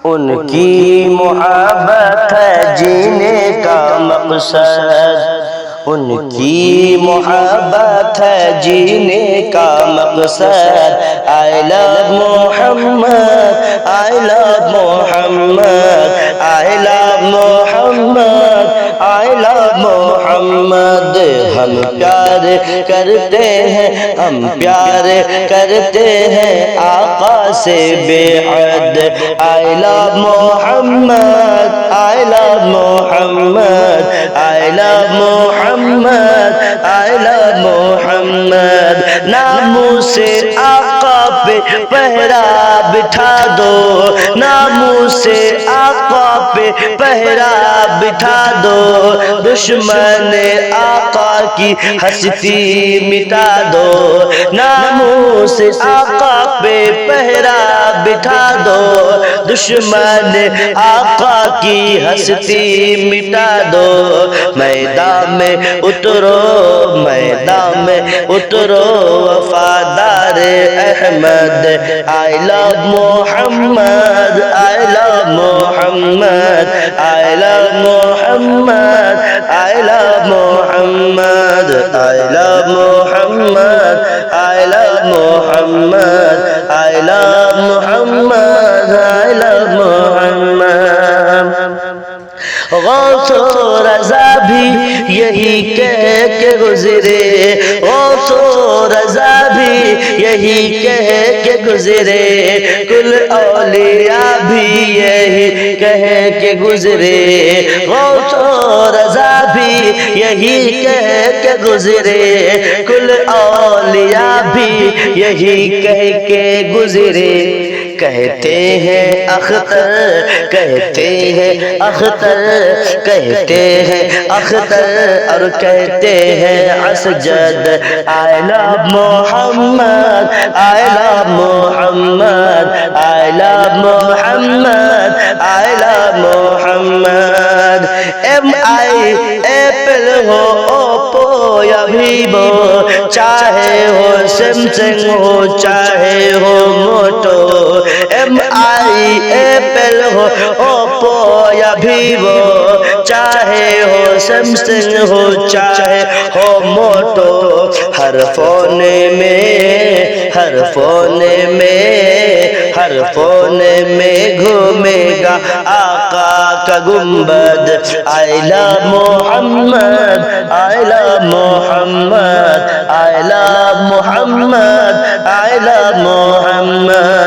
उनकी मोहब्बत है जीने का मकसद, उनकी मोहब्बत है जीने का मकसद। I love Mohammad, I love Mohammad, I love Mohammad, I love Mohammad. हम प्यार करते हैं, हम प्यार करते हैं आका से बेहद। I love Mohammad, I love Mohammad, I love Mohammad, I love Mohammad. नामों से आका पे पहरा बिठा दो, नामों से आका पे पहरा बिठा दो। दुश्मन आका की हस्ती मिटा दो, नामों से आका पे पहरा बिठा दो। दुश्मन आका की हस्ती मिटा दो। मैदान में उतरो, मैदान में उतरो वफादार Ahmad. I love Mohammad, I love Mohammad, I love Mohammad, I love Mohammad, I love Mohammad, I love Mohammad, I love Mohammad, I love Muhammad. Ghaus Raza भी यही कह के गुजरे, गौस रज़ा भी यही कह के गुजरे, कुल औलिया भी यही कह के गुजरे। गौस रज़ा भी यही कह के गुजरे, कुल औलिया भी यही कह के गुजरे। कहते हैं अख्तर, कहते हैं अख्तर, कहते हैं अख्तर और कहते हैं Asjad. I love Mohammad, I love Mohammad, I love Mohammad, I love Mohammad. MI Apple हो, ओप्पो या वीवो, चाहे हो सैमसंग हो, चाहे हो मोटो। MI एप्पल हो, ओप्पो या वीवो, चाहे हो सैमसंग हो, चाहे हो मोटो। हर फोन में, हर फोन में, हर फोन में घूमेगा आका का गुंबद। I love Mohammad, I love Mohammad, I love Mohammad, I love Mohammad.